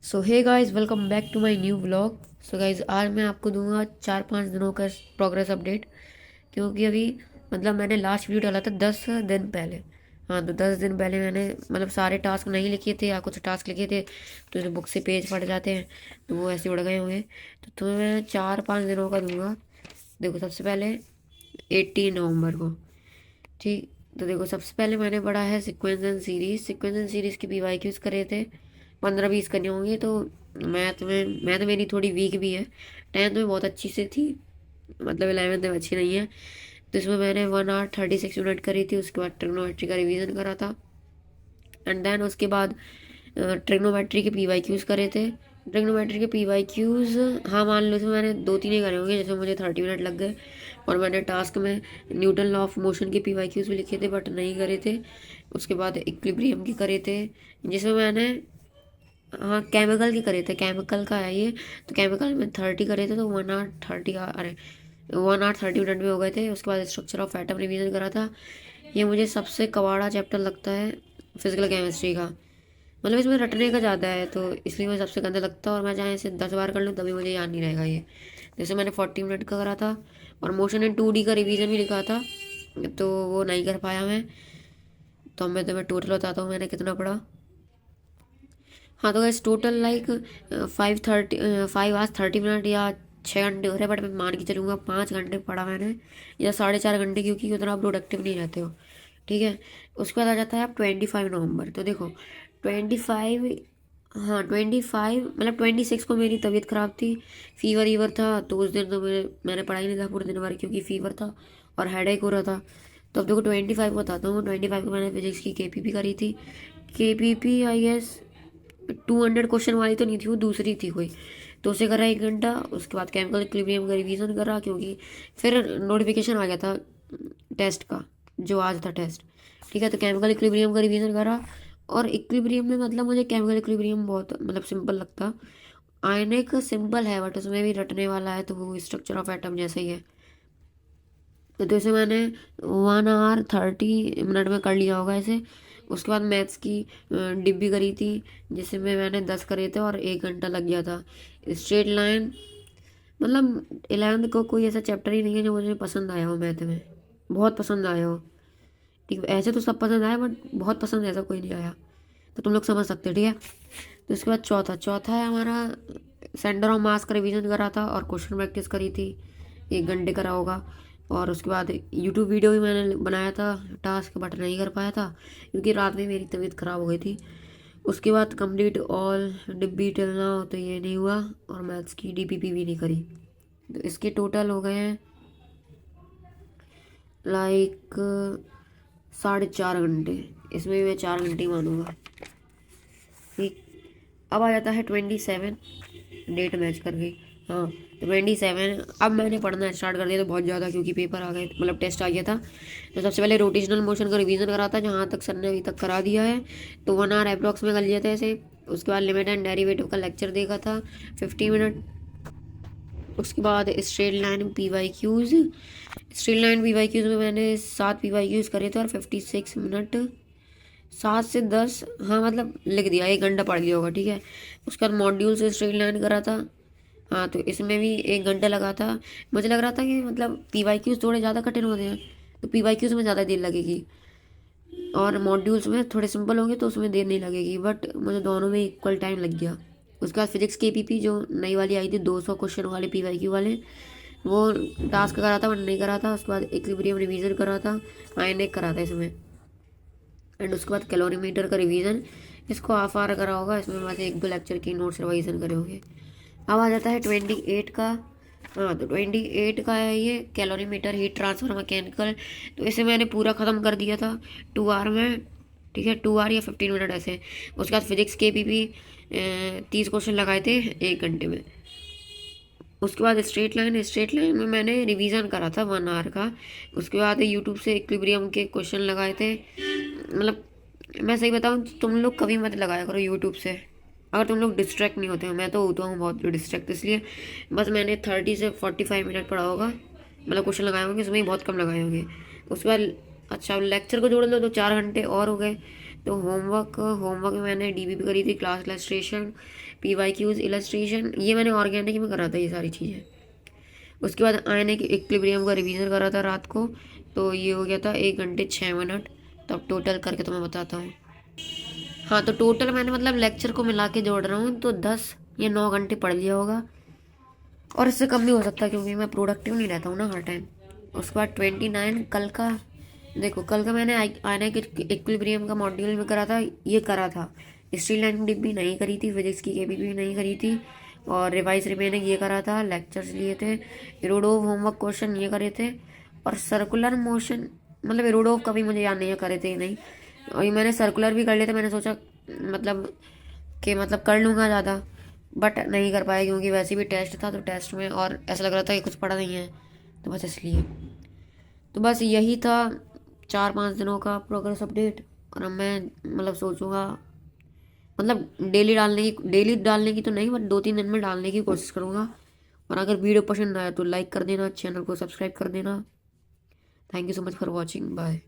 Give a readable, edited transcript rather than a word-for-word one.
So hey guys, welcome back to my new vlog. So guys, आज मैं आपको दूंगा 4-5 दिनों का प्रोग्रेस अपडेट। क्योंकि अभी मैंने लास्ट वीडियो डाला था 10 दिन पहले। हाँ, तो 10 दिन पहले मैंने सारे टास्क नहीं लिखे थे या कुछ टास्क लिखे थे, तो जो बुक से पेज फट जाते हैं तो वो ऐसे उड़ गए होंगे। तो तुम्हें मैं 4-5 दिनों का दूंगा। देखो, सबसे पहले 18 नवंबर को, ठीक। तो देखो, सबसे पहले मैंने पढ़ा है सीक्वेंस एंड सीरीज की PYQs करे थे। 15-20 करने होंगे। तो मैथ मेरी थोड़ी वीक भी है। 10th में बहुत अच्छी से थी, 11th में अच्छी नहीं है। तो इसमें मैंने 1 hour 36 मिनट करी थी। उसके बाद ट्रिग्नोमेट्री का रिवीजन करा था। एंड देन उसके बाद ट्रिग्नोमेट्री के PYQs करे थे। ट्रिग्नोमेट्री के PYQs, हाँ मान लो इसमें मैंने 2-3 ही करे होंगे, जैसे मुझे 30 मिनट लग गए। और मैंने टास्क में न्यूटन लॉ ऑफ मोशन के PYQs भी लिखे थे, बट नहीं करे थे। उसके बाद इक्विलिब्रियम के करे थे, जिसमें मैंने, हाँ, केमिकल के करे थे। केमिकल का है ये। तो केमिकल में 30 करे थे, तो 1 hour 30 का, अरे 1 hour 30 मिनट में हो गए थे। उसके बाद स्ट्रक्चर ऑफ एटम रिवीजन करा था। ये मुझे सबसे कबाड़ा चैप्टर लगता है फिजिकल केमिस्ट्री का। इसमें रटने का ज़्यादा है, तो इसलिए मुझे सबसे गंदा लगता है। और मैं चाहे इसे 10 बार कर लूँ तभी मुझे याद नहीं रहेगा ये। जैसे मैंने 40 मिनट का करा था। और मोशन इन 2D का रिवीजन भी लिखा था, तो वो नहीं कर पाया मैं। तो मैं तुम्हें टोटल बताता हूँ मैंने कितना पढ़ा। हाँ, तो gas total like 5 hours 30 minute या 6 घंटे हो रहे, बट मैं मान के चलूँगा 5 घंटे पढ़ा मैंने, या 4.5 घंटे, क्योंकि उतना आप प्रोडक्टिव नहीं रहते हो। ठीक है। उसके बाद आ जाता है अब 25 नवंबर। तो देखो, 25, हाँ 25, 26 को मेरी तबीयत ख़राब थी। फीवर ईवर था, तो उस दिन तो मैंने पढ़ाई नहीं था पूरे दिन भर, क्योंकि फीवर था और हेडेक हो रहा था। तो अब देखो, 25 को बताता हूँ। 25 को मैंने फिजिक्स की KPP करी थी। KPP आई गेस 200 क्वेश्चन वाली तो नहीं थी, वो दूसरी थी कोई। तो उसे करा 1 घंटा। उसके बाद केमिकल इक्विलिब्रियम का रिवीजन करा, क्योंकि फिर नोटिफिकेशन आ गया था टेस्ट का, जो आज था टेस्ट। ठीक है। तो केमिकल इक्विलिब्रियम का रिवीजन करा। और इक्विलिब्रियम में मुझे केमिकल इक्विलिब्रियम बहुत सिंपल लगता। आयनिक सिंपल है, बट उसमें भी रटने वाला है, तो वो स्ट्रक्चर ऑफ एटम जैसा ही है। तो इसे मैंने 1 hour 30 मिनट में कर लिया होगा इसे। उसके बाद मैथ्स की डिब्बी करी थी, जिसमें मैंने 10 करे थे और 1 घंटा लग गया था। स्ट्रेट लाइन, 11th को कोई ऐसा चैप्टर ही नहीं है जो मुझे पसंद आया हो मैथ में, बहुत पसंद आया हो। ठीक है, ऐसे तो सब पसंद आए, बट बहुत पसंद ऐसा कोई नहीं आया। तो तुम लोग समझ सकते हो, ठीक है। तो उसके बाद चौथा चौथा है हमारा, सेंटर ऑफ मास का रिवीजन करा था और क्वेश्चन प्रैक्टिस करी थी। 1 घंटे करा होगा। और उसके बाद यूट्यूब वीडियो भी मैंने बनाया था टास्क, बट नहीं कर पाया था, क्योंकि रात में मेरी तबीयत ख़राब हो गई थी। उसके बाद कंप्लीट ऑल डिब्बी टिल नाउ, तो ये नहीं हुआ। और मैथ्स की DPP भी नहीं करी। तो इसके टोटल हो गए हैं लाइक 4.5 घंटे। इसमें भी मैं 4 घंटे ही मानूंगा। ठीक। अब आ जाता है 27, डेट मैच कर गई। हाँ, तो 27 अब मैंने पढ़ना स्टार्ट कर दिया, तो बहुत ज़्यादा, क्योंकि पेपर आ गए, टेस्ट आ गया था। तो सबसे पहले रोटेशनल मोशन का रिवीजन करा था, जहाँ तक सर ने अभी तक करा दिया है। तो 1 hour अप्रॉक्स में कर लिया था ऐसे। उसके बाद लिमिट एंड डेरिवेटिव का लेक्चर देखा था 50 मिनट। उसके बाद स्ट्रेट लाइन PYQs में मैंने 7 PYQs करे थे और 56 मिनट, 7 से 10, हाँ लिख दिया, 1 घंटा पढ़ लिया होगा। ठीक है। उसके बाद मॉड्यूल से स्ट्रेट लाइन करा था। हाँ, तो इसमें भी 1 घंटा लगा था। मुझे लग रहा था कि PYQs थोड़े ज़्यादा कठिन होते हैं, तो PYQs में ज़्यादा देर लगेगी, और मॉड्यूल्स में थोड़े सिंपल होंगे तो उसमें देर नहीं लगेगी, बट मुझे दोनों में इक्वल टाइम लग गया। उसके बाद फिजिक्स KPP जो नई वाली आई थी, 200 क्वेश्चन वाले PYQ वाले, वो टास्क करा था बट नहीं करा था। उसके बाद इक्विलिब्रियम रिवीजन करा था, आयनिक करा था इसमें। एंड उसके बाद कैलोरीमीटर का रिवीजन, इसको हाफ आवर करा होगा। इसमें बस 1-2 लेक्चर की नोट्स रिवाइजन करे होंगे। अब आ जाता है 28 का। हाँ, तो 28 का है ये, कैलोरीमीटर हीट ट्रांसफर मैकेनिकल। तो इसे मैंने पूरा ख़त्म कर दिया था 2 hour में। ठीक है, 2 hour या 15 मिनट ऐसे। उसके बाद फिजिक्स KPP 30 क्वेश्चन लगाए थे 1 घंटे में। उसके बाद स्ट्रेट लाइन में मैंने रिवीजन करा था 1 hour का। उसके बाद यूट्यूब से इक्विलिब्रियम के क्वेश्चन लगाए थे। मैं सही बताऊँ, तुम लोग कभी मत लगाया करो यूट्यूब से, अगर तुम लोग डिस्ट्रैक्ट नहीं होते हो। मैं तो होता हूँ बहुत डिस्ट्रैक्ट, इसलिए बस मैंने 30 से 45 मिनट पढ़ा होगा। क्वेश्चन लगाए होंगे, इसमें ही बहुत कम लगाए होंगे। उसके बाद अच्छा, लेक्चर को जोड़ लो तो 4 घंटे और हो गए। तो होमवर्क होमवर्क में मैंने डीबीपी करी थी, क्लास इलस्ट्रेशन, पीवाईक्यूज इलस्ट्रेशन, ये मैंने ऑर्गेनिक में करा था ये सारी चीज़ें। उसके बाद आयने की इक्विलिब्रियम का रिवीजन करा था रात को, तो ये हो गया था 1 घंटे 6 मिनट। तो अब टोटल करके तो मैं बताता हूँ। हाँ, तो टोटल मैंने मतलब लेक्चर को मिला के जोड़ रहा हूँ तो 10 या 9 घंटे पढ़ लिया होगा, और इससे कम भी हो सकता है क्योंकि मैं प्रोडक्टिव नहीं रहता हूँ ना हर टाइम। उसके बाद 29 कल का, देखो कल का मैंने आयना के इक्विलिब्रियम का मॉड्यूल में करा था, ये करा था। स्टील लाइन डिप भी नहीं करी थी, फिजिक्स की केबी भी नहीं करी थी, और रिवाइज रिमेनिंग ये करा था, लेक्चर्स लिए थे, इरोडोव होमवर्क क्वेश्चन ये करे थे, और सर्कुलर मोशन मतलब इरोडोव का भी मुझे याद नहीं है करे थे नहीं, और ये मैंने सर्कुलर भी कर लिए थे। मैंने सोचा मतलब कि मतलब कर लूँगा ज़्यादा, बट नहीं कर पाया क्योंकि वैसे भी टेस्ट था, तो टेस्ट में और ऐसा लग रहा था कि कुछ पढ़ा नहीं है, तो बस इसलिए। तो बस यही था 4-5 दिनों का प्रोग्रेस अपडेट। और अब मैं मतलब सोचूंगा मतलब डेली डालने की तो नहीं, बट 2-3 दिन में डालने की कोशिश करूँगा। और अगर वीडियो पसंद आया तो लाइक कर देना, चैनल को सब्सक्राइब कर देना। Thank you so much for watching, bye.